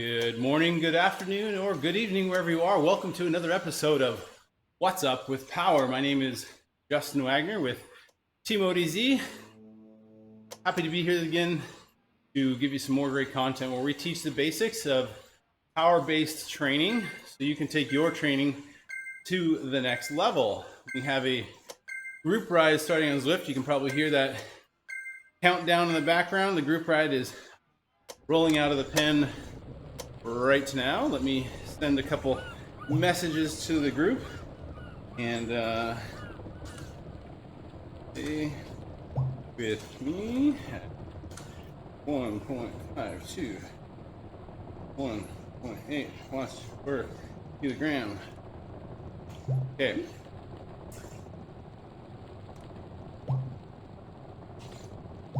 Good morning, good afternoon, or good evening, wherever you are. Welcome to another episode of What's Up with Power. My name is Justin Wagner with Team ODZ. Happy to be here again to give you some more great content where we teach the basics of power-based training so you can take your training to the next level. We have a group ride starting on Zwift. You can probably hear that countdown in the background. The group ride is rolling out of the pen right now. Let me send a couple messages to the group and stay with me at 1.52, 1.8 watts per kilogram. Okay.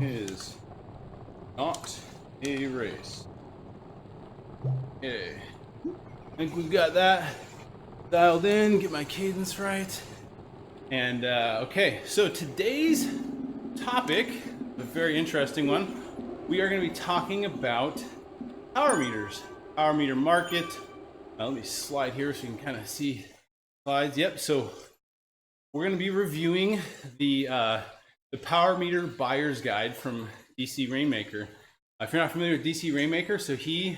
Is not a race. Okay, I think we've got that dialed in, get my cadence right. And okay, so today's topic, a very interesting one, we are going to be talking about power meters, power meter market. Let me slide here so you can kind of see slides. Yep, so we're going to be reviewing the power meter buyer's guide from DC Rainmaker. If you're not familiar with DC Rainmaker, so he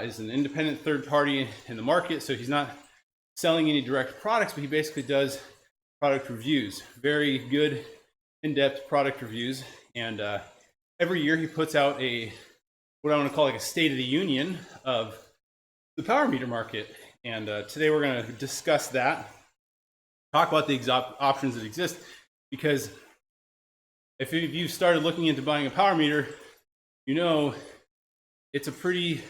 is an independent third party in the market, so he's not selling any direct products, but he basically does product reviews, very good in-depth product reviews. And every year he puts out what I want to call like a state of the union of the power meter market. And today we're going to discuss that, talk about the options that exist, because if you've started looking into buying a power meter, you know it's a pretty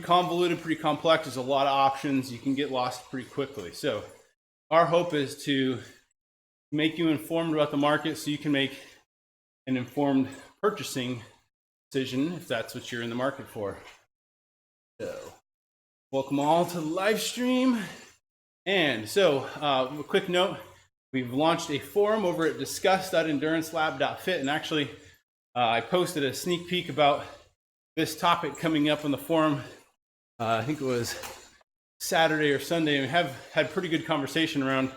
convoluted, pretty complex. There's a lot of options. You can get lost pretty quickly. So our hope is to make you informed about the market so you can make an informed purchasing decision if that's what you're in the market for. So welcome all to the live stream. And so a quick note, we've launched a forum over at discuss.endurancelab.fit. And actually, I posted a sneak peek about this topic coming up on the forum. I think it was Saturday or Sunday, and we have had pretty good conversation around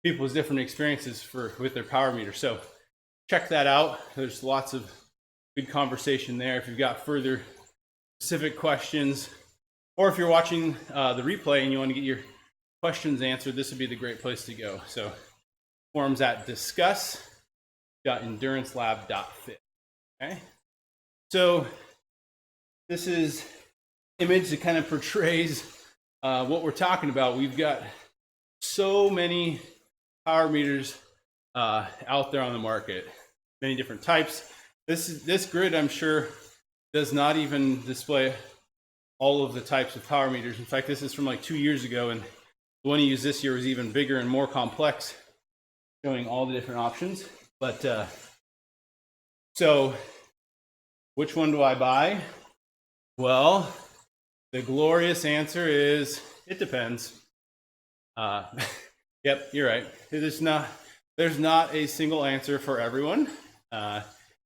people's different experiences with their power meter. So check that out. There's lots of good conversation there. If you've got further specific questions, or if you're watching the replay and you want to get your questions answered, this would be the great place to go. So forums at discuss.endurancelab.fit. Okay. So this is image that kind of portrays what we're talking about. We've got so many power meters out there on the market, many different types. This grid, I'm sure, does not even display all of the types of power meters. In fact, this is from like 2 years ago, and the one you used this year was even bigger and more complex, showing all the different options. But so which one do I buy? Well, the glorious answer is it depends. Yep, you're right. There's not a single answer for everyone.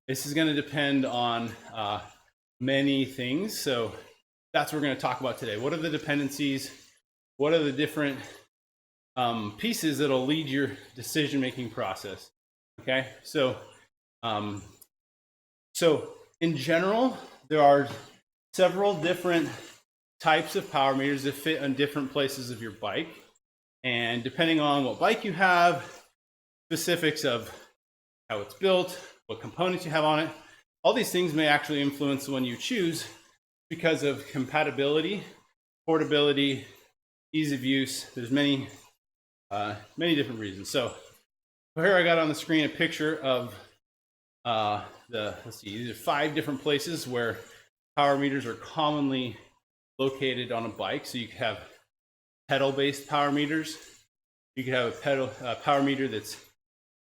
This is going to depend on many things. So that's what we're going to talk about today. What are the dependencies? What are the different pieces that'll lead your decision-making process? Okay, so in general, there are several different types of power meters that fit on different places of your bike. And depending on what bike you have, specifics of how it's built, what components you have on it, all these things may actually influence the one you choose because of compatibility, portability, ease of use. There's many different reasons. So here I got on the screen a picture of these are 5 different places where power meters are commonly located on a bike. So you could have pedal-based power meters. You could have a power meter that's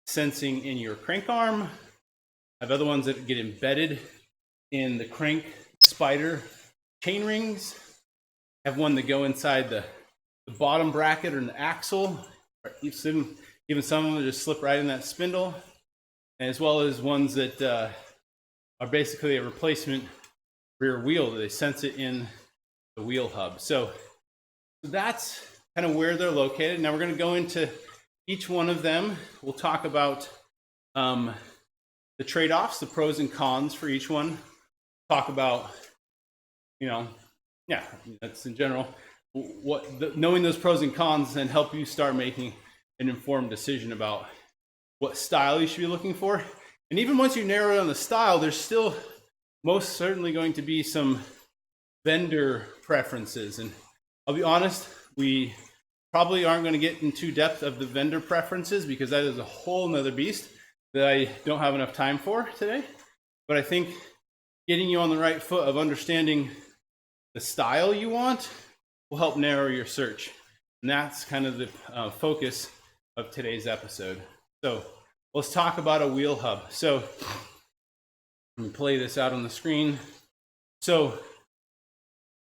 sensing in your crank arm. I have other ones that get embedded in the crank spider chain rings. I have one that go inside the bottom bracket or an axle. Even some of them just slip right in that spindle. As well as ones that are basically a replacement rear wheel. They sense it in the wheel hub. So that's kind of where they're located. Now we're going to go into each one of them. We'll talk about the trade-offs, the pros and cons for each one. Talk about, yeah, that's in general. Knowing those pros and cons and help you start making an informed decision about what style you should be looking for. And even once you narrow down the style, there's still most certainly going to be some vendor preferences. And I'll be honest, we probably aren't going to get into depth of the vendor preferences because that is a whole nother beast that I don't have enough time for today. But I think getting you on the right foot of understanding the style you want will help narrow your search. And that's kind of the focus of today's episode. So let's talk about a wheel hub. So let me play this out on the screen. So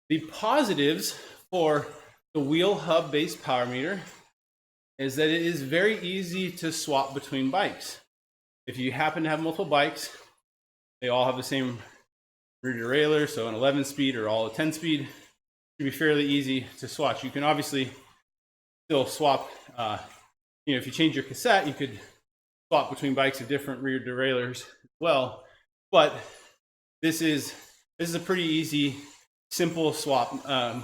the positives for the wheel hub based power meter is that it is very easy to swap between bikes. If you happen to have multiple bikes, they all have the same rear derailleur, so an 11 speed or all a 10 speed, it should be fairly easy to swatch. You can obviously still swap, if you change your cassette, you could swap between bikes of different rear derailleurs as well. But this is a pretty easy, simple swap. I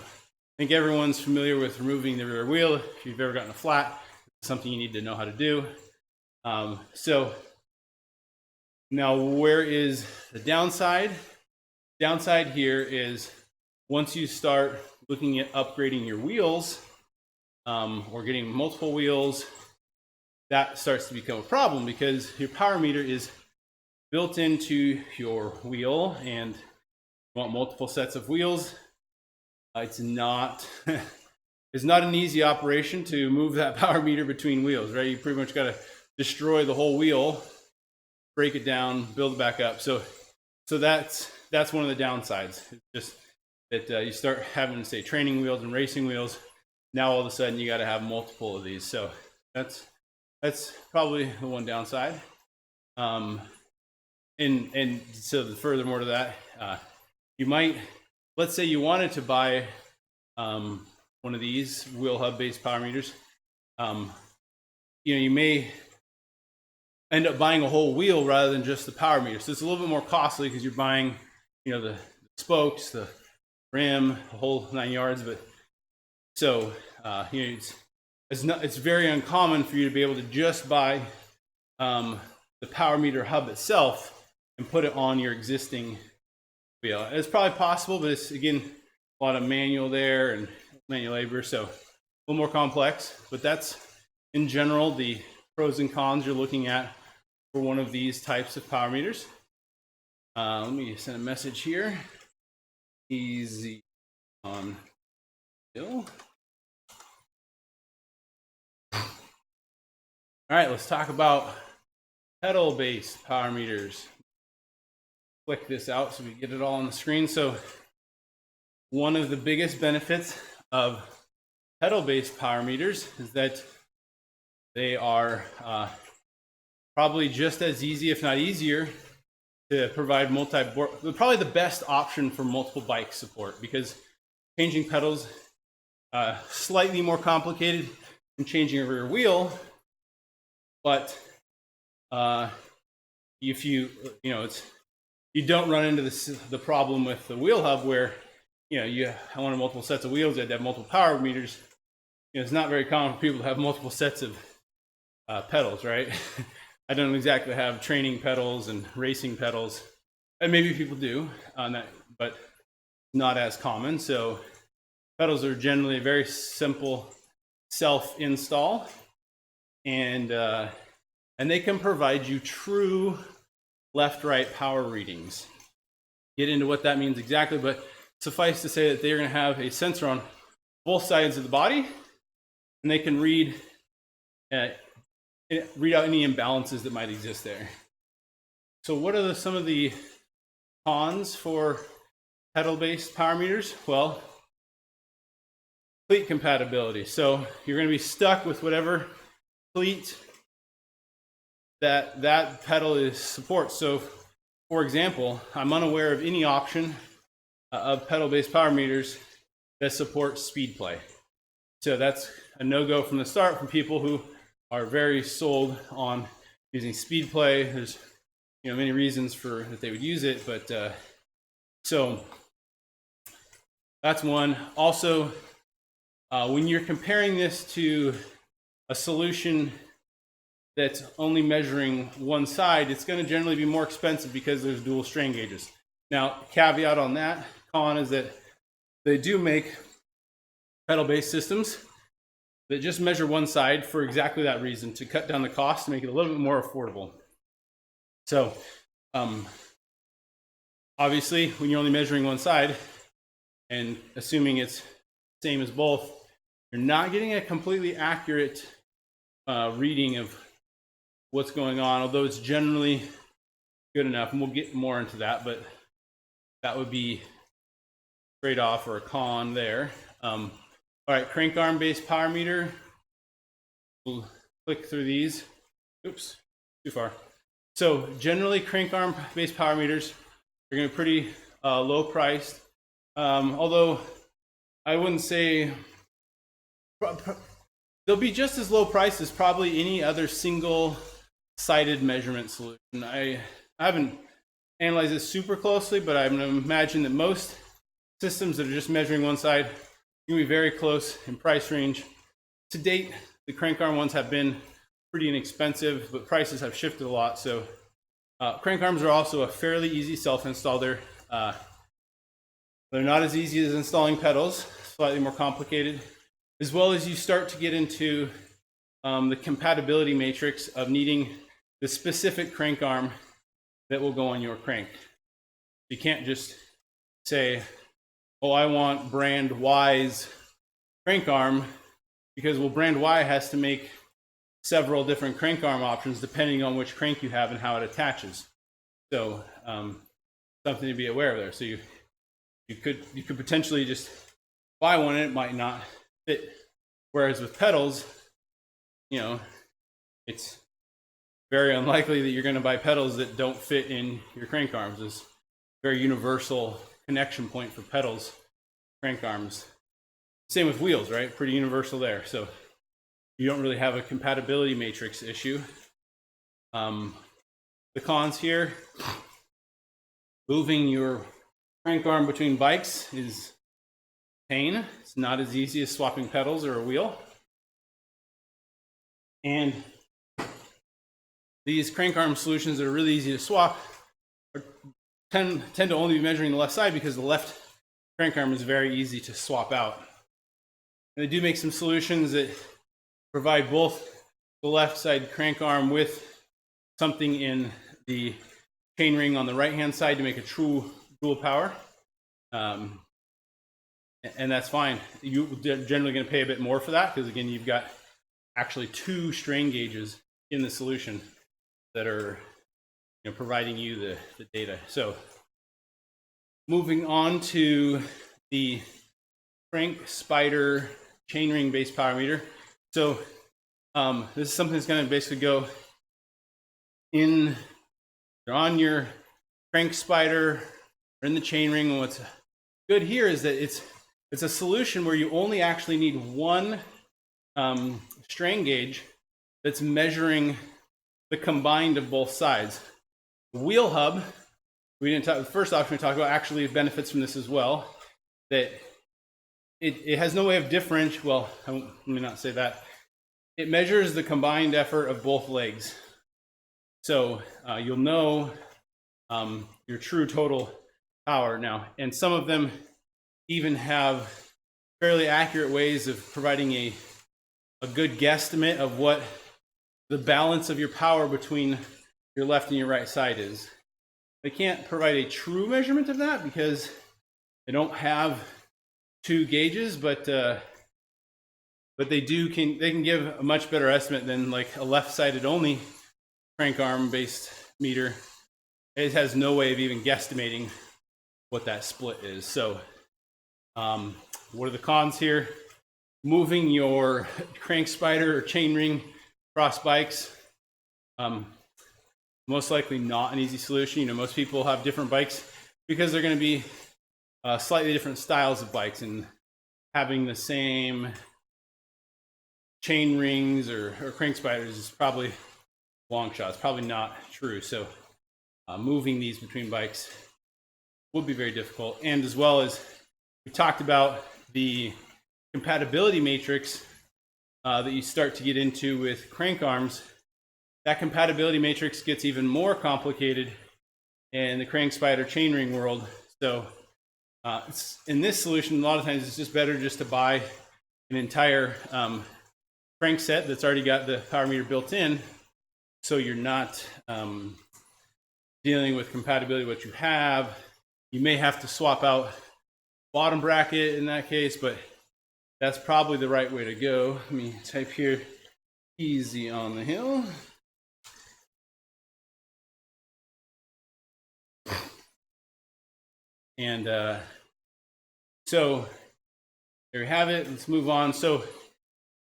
think everyone's familiar with removing the rear wheel. If you've ever gotten a flat, it's something you need to know how to do. So now where is the downside? Downside here is once you start looking at upgrading your wheels or getting multiple wheels, that starts to become a problem because your power meter is built into your wheel and you want multiple sets of wheels. It's not an easy operation to move that power meter between wheels, right? You pretty much got to destroy the whole wheel, break it down, build it back up. So that's one of the downsides. It's just that you start having, say, training wheels and racing wheels. Now all of a sudden you got to have multiple of these. So that's probably the one downside. And so furthermore to that, you might, let's say you wanted to buy one of these wheel hub based power meters. You may end up buying a whole wheel rather than just the power meter. So it's a little bit more costly because you're buying, the spokes, the rim, the whole 9 yards. But so it's very uncommon for you to be able to just buy the power meter hub itself and put it on your existing wheel. It's probably possible, but it's, again, a lot of manual there and manual labor, so a little more complex. But that's, in general, the pros and cons you're looking at for one of these types of power meters. Let me send a message here. Easy on Bill. All right, let's talk about pedal-based power meters. Click this out so we get it all on the screen. So one of the biggest benefits of pedal-based power meters is that they are probably just as easy, if not easier, to provide multi-board. Probably the best option for multiple bike support because changing pedals slightly more complicated than changing a rear wheel. But if you don't run into the problem with the wheel hub where you want multiple sets of wheels, you have to have multiple power meters. It's not very common for people to have multiple sets of pedals, right? I don't exactly have training pedals and racing pedals, and maybe people do on that, but not as common. So pedals are generally a very simple self-install, and they can provide you true left-right power readings. Get into what that means exactly, but suffice to say that they're going to have a sensor on both sides of the body, and they can read out any imbalances that might exist there. So what are some of the cons for pedal-based power meters? Well, cleat compatibility. So you're going to be stuck with whatever cleat that pedal is supports. So for example, I'm unaware of any option of pedal-based power meters that support speed play. So that's a no-go from the start from people who are very sold on using speed play. There's many reasons for that they would use it, but so that's one. Also, when you're comparing this to a solution that's only measuring one side, it's going to generally be more expensive because there's dual strain gauges. Now, caveat on that, con is that they do make pedal-based systems that just measure one side for exactly that reason, to cut down the cost, to make it a little bit more affordable. So obviously, when you're only measuring one side and assuming it's the same as both, you're not getting a completely accurate reading of what's going on, although it's generally good enough, and we'll get more into that, but that would be trade-off or a con there. All right, crank arm based power meter. We'll click through these. Oops, too far. So generally, crank arm based power meters are going to be pretty low priced. Although I wouldn't say they'll be just as low priced as probably any other single-sided measurement solution. I haven't analyzed this super closely, but I'm going to imagine that most systems that are just measuring one side are going to be very close in price range. To date, the crank arm ones have been pretty inexpensive, but prices have shifted a lot. So crank arms are also a fairly easy self-install. They're not as easy as installing pedals, slightly more complicated, as well as you start to get into the compatibility matrix of needing the specific crank arm that will go on your crank. You can't just say, oh, I want brand Y's crank arm, because brand Y has to make several different crank arm options depending on which crank you have and how it attaches. So something to be aware of there. So you could potentially just buy one and it might not fit. Whereas with pedals, it's very unlikely that you're going to buy pedals that don't fit in your crank arms. It's a very universal connection point for pedals, crank arms. Same with wheels, right? Pretty universal there. So you don't really have a compatibility matrix issue. The cons here, moving your crank arm between bikes is pain. It's not as easy as swapping pedals or a wheel. And these crank arm solutions that are really easy to swap tend to only be measuring the left side, because the left crank arm is very easy to swap out. And they do make some solutions that provide both the left side crank arm with something in the chain ring on the right hand side to make a true dual power. And that's fine. You're generally going to pay a bit more for that, because again, you've got actually two strain gauges in the solution that are providing you the data. So moving on to the crank spider chainring based power meter. So this is something that's going to basically go in on your crank spider or in the chainring. And what's good here is that it's a solution where you only actually need one strain gauge that's measuring the combined of both sides. The wheel hub, the first option we talked about actually benefits from this as well, that it has no way of let me not say that. It measures the combined effort of both legs. So you'll know your true total power now. And some of them even have fairly accurate ways of providing a good guesstimate of what the balance of your power between your left and your right side is. They can't provide a true measurement of that because they don't have two gauges, but they can give a much better estimate than like a left-sided only crank arm based meter. It has no way of even guesstimating what that split is. So what are the cons here? Moving your crank spider or chain ring across bikes, most likely not an easy solution. Most people have different bikes because they're going to be slightly different styles of bikes, and having the same chain rings or crank spiders is probably long shot. It's probably not true. So moving these between bikes would be very difficult. And as well as we talked about the compatibility matrix that you start to get into with crank arms, that compatibility matrix gets even more complicated in the crank spider chainring world. So in this solution, a lot of times it's just better just to buy an entire crank set that's already got the power meter built in, so you're not dealing with compatibility what you have. You may have to swap out bottom bracket in that case, but that's probably the right way to go. Let me type here, easy on the hill. And so there we have it. Let's move on. So,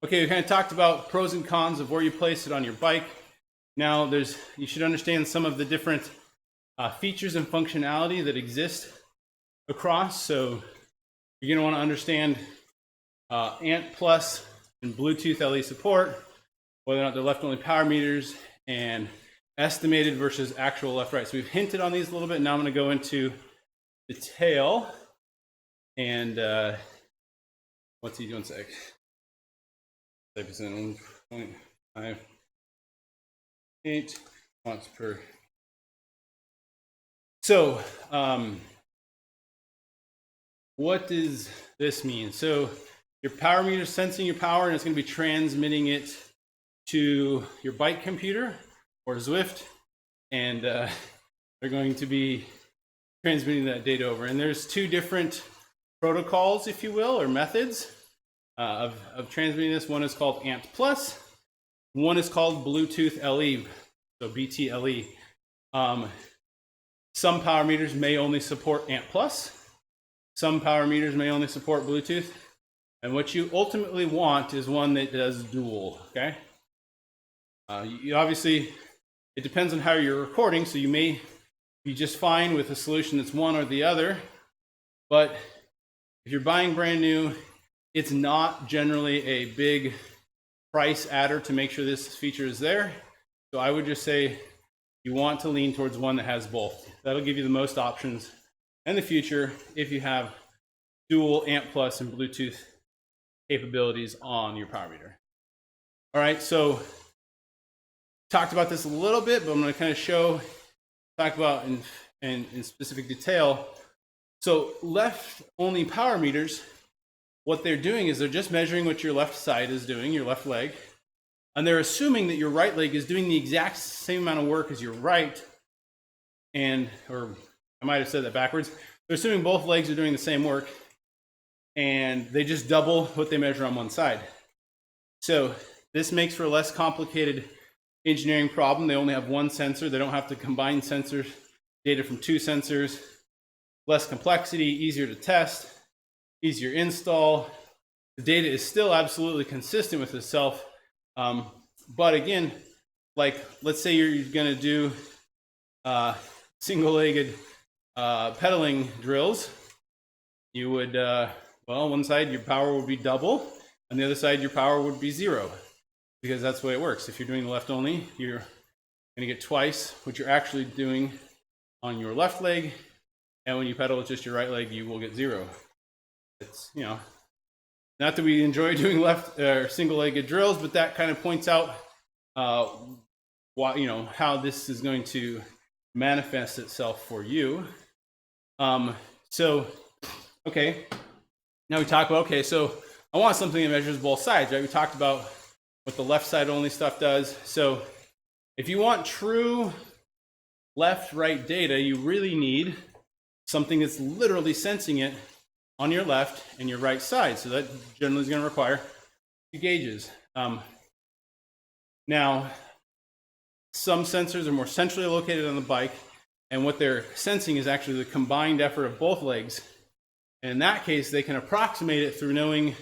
okay, we kind of talked about pros and cons of where you place it on your bike. Now, you should understand some of the different features and functionality that exist across. So you're going to want to understand ANT Plus and Bluetooth LE support, whether or not they're left-only power meters, and estimated versus actual left-right. So we've hinted on these a little bit. Now I'm going to go into detail. And what's he doing? Sec. 1.58 watts per. So what does this mean? So your power meter is sensing your power, and it's going to be transmitting it to your bike computer or Zwift, and they're going to be transmitting that data over. And there's two different protocols, if you will, or methods of transmitting this. One is called ANT Plus. One is called Bluetooth LE, so BTLE. Some power meters may only support ANT Plus. Some power meters may only support Bluetooth. And what you ultimately want is one that does dual, okay? You obviously, it depends on how you're recording, so you may be just fine with a solution that's one or the other. But if you're buying brand new, it's not generally a big price adder to make sure this feature is there. So I would just say you want to lean towards one that has both. That'll give you the most options in the future if you have dual ANT Plus and Bluetooth capabilities on your power meter. All right, so talked about this a little bit, but I'm going to kind of talk about in specific detail. So left-only power meters, what they're doing is they're just measuring what your left side is doing, your left leg, and they're assuming that your right leg is doing the exact same amount of work as your right, or I might have said that backwards. They're assuming both legs are doing the same work, and they just double what they measure on one side. So this makes for a less complicated engineering problem. They only have one sensor. They don't have to combine sensors, data from two sensors. Less complexity, easier to test, easier install. The data is still absolutely consistent with itself. But again, like let's say you're going to do single-legged pedaling drills. You would, well, one side your power would be double, and the other side your power would be zero, because that's the way it works. If you're doing the left only, you're going to get twice what you're actually doing on your left leg, and when you pedal with just your right leg, you will get zero. It's, you know, not that we enjoy doing left or single-legged drills, but that kind of points out why, you know, how this is going to manifest itself for you. So, okay, now we talk about, okay, so I want something that measures both sides, right? We talked about what the left side only stuff does. So if you want true left-right data, you really need something that's literally sensing it on your left and your right side. So that generally is going to require two gauges. Now, some sensors are more centrally located on the bike, and what they're sensing is actually the combined effort of both legs. And in that case, they can approximate it through knowing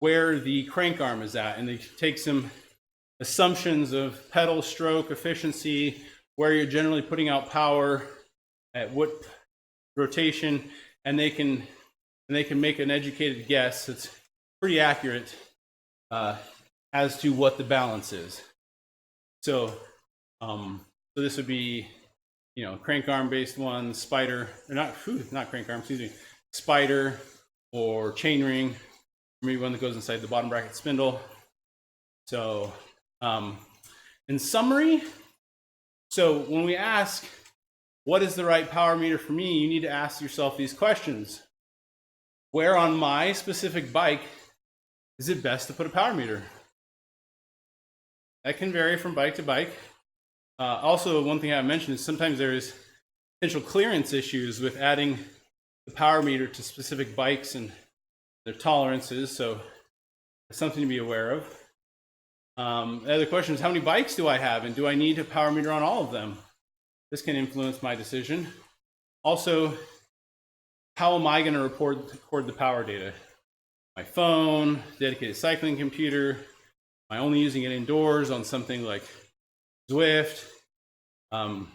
where the crank arm is at, and they take some assumptions of pedal stroke efficiency, where you're generally putting out power, at what rotation, and they can make an educated guess. It's pretty accurate as to what the balance is. So, so this would be, crank arm based ones, spider, or not crank arm, excuse me, spider or chain ring, maybe one that goes inside the bottom bracket spindle. So, in summary, so when we ask, what is the right power meter for me? You need to ask yourself these questions. Where on my specific bike is it best to put a power meter? That can vary from bike to bike. Also, one thing I mentioned is sometimes there is potential clearance issues with adding the power meter to specific bikes and their tolerances, so it's something to be aware of. The other question is, how many bikes do I have, and do I need a power meter on all of them? This can influence my decision. Also, how am I going to record the power data? My phone, dedicated cycling computer, am I only using it indoors on something like Zwift? So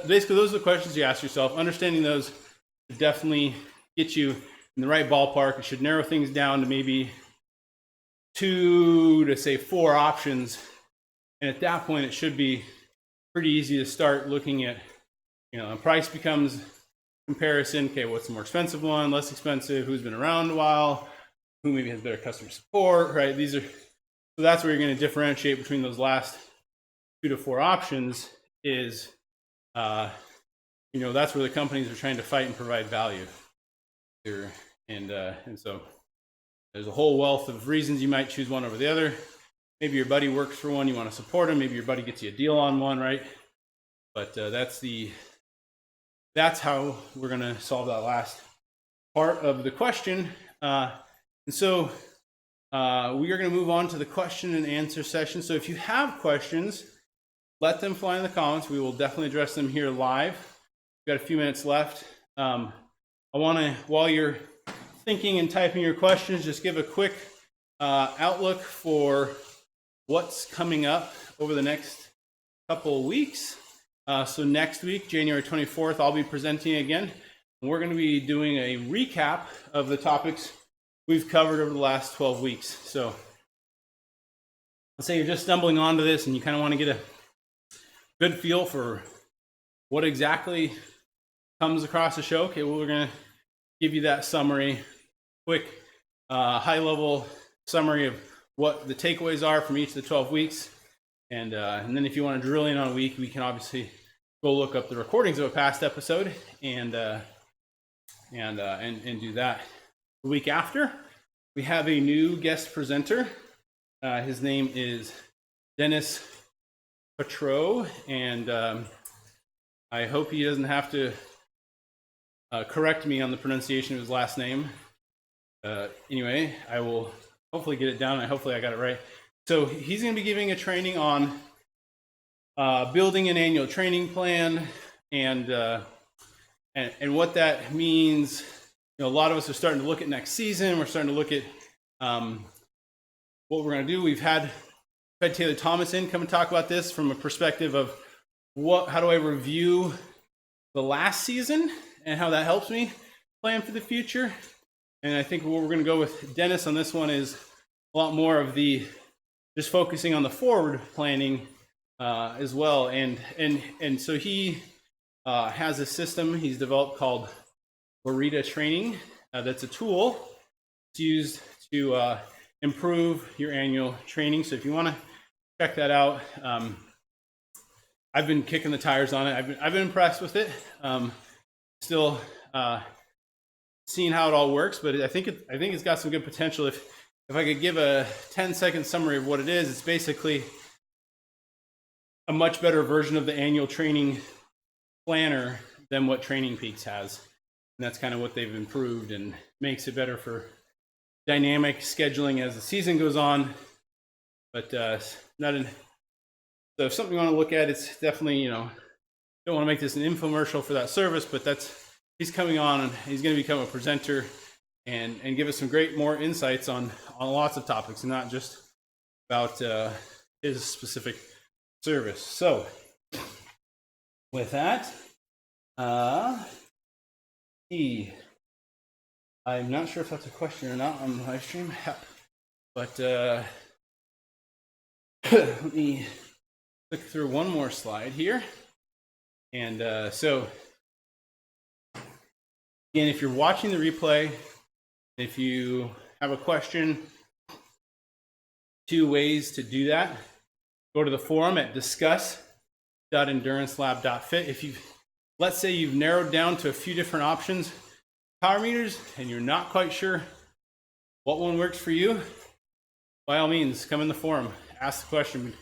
basically those are the questions you ask yourself. Understanding those should definitely get you in the right ballpark. It should narrow things down to maybe 2 to say 4 options. And at that point, it should be pretty easy to start looking at, price becomes comparison. Okay, what's the more expensive one, less expensive, who's been around a while, who maybe has better customer support, right? So that's where you're going to differentiate between those last 2 to 4 options is, that's where the companies are trying to fight and provide value here. And so there's a whole wealth of reasons you might choose one over the other. Maybe your buddy works for one, you want to support him. Maybe your buddy gets you a deal on one, right? But that's how we're going to solve that last part of the question. And so we are going to move on to the question and answer session. So if you have questions, let them fly in the comments. We will definitely address them here live. We've got a few minutes left. I want to, while you're thinking and typing your questions, just give a quick outlook for what's coming up over the next couple of weeks. So next week, January 24th, I'll be presenting again. And we're going to be doing a recap of the topics we've covered over the last 12 weeks. So let's say you're just stumbling onto this and you kind of want to get a good feel for what exactly comes across the show. Okay, well, we're going to give you that summary, quick high-level summary of what the takeaways are from each of the 12 weeks. And then if you want to drill in on a week, we can obviously go look up the recordings of a past episode and do that. The week after, we have a new guest presenter. His name is Dennis Patro, and I hope he doesn't have to correct me on the pronunciation of his last name. Anyway, I will hopefully get it down, and hopefully I got it right. So he's going to be giving a training on building an annual training plan and what that means. A lot of us are starting to look at next season. We're starting to look at what we're going to do. We've had Taylor Thomas in come and talk about this from a perspective of how do I review the last season and how that helps me plan for the future. And I think what we're going to go with Dennis on this one is a lot more of the just focusing on the forward planning as well. And so he has a system he's developed called Burita Training. That's a tool it's used to improve your annual training. So if you want to check that out, I've been kicking the tires on it. I've been impressed with it. Still seeing how it all works, but I think it's got some good potential. If I could give a 10-second summary of what it is, it's basically a much better version of the annual training planner than what Training Peaks has. And that's kind of what they've improved and makes it better for dynamic scheduling as the season goes on. But so if something you want to look at, it's definitely, don't want to make this an infomercial for that service, but he's coming on and he's going to become a presenter and give us some more insights on lots of topics and not just about his specific service. So with that, I'm not sure if that's a question or not on the live stream, but let me click through one more slide here. And so, again, if you're watching the replay, if you have a question, 2 ways to do that. Go to the forum at discuss.endurancelab.fit. If you've, let's say you've narrowed down to a few different options, power meters, and you're not quite sure what one works for you, by all means, come in the forum, ask the question. We'd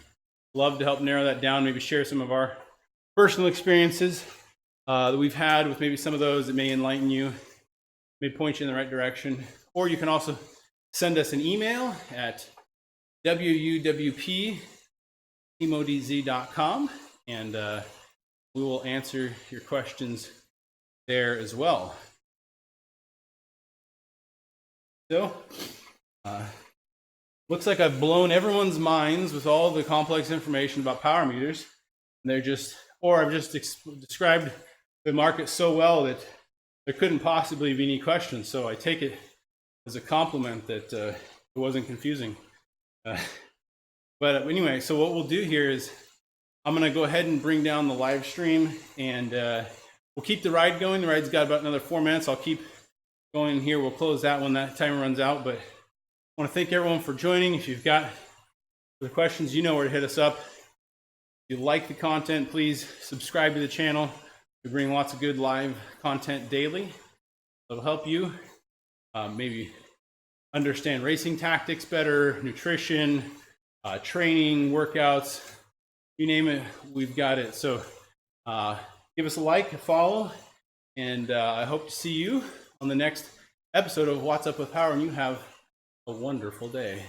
love to help narrow that down, maybe share some of our personal experiences that we've had with maybe some of those that may enlighten you, may point you in the right direction. Or you can also send us an email at WUWP@emodz.com, and we will answer your questions there as well. So, looks like I've blown everyone's minds with all the complex information about power meters. And they're just, or I've just described the market so well that there couldn't possibly be any questions. So I take it as a compliment that it wasn't confusing. But anyway, so what we'll do here is I'm going to go ahead and bring down the live stream, and we'll keep the ride going. The ride's got about another 4 minutes. I'll keep going here. We'll close that when that timer runs out. But I want to thank everyone for joining. If you've got the questions, you know where to hit us up. If you like the content, please subscribe to the channel. We bring lots of good live content daily. It'll help you maybe understand racing tactics better, nutrition, training, workouts, you name it, we've got it. So give us a like, a follow, and I hope to see you on the next episode of What's Up with Power, and you have a wonderful day.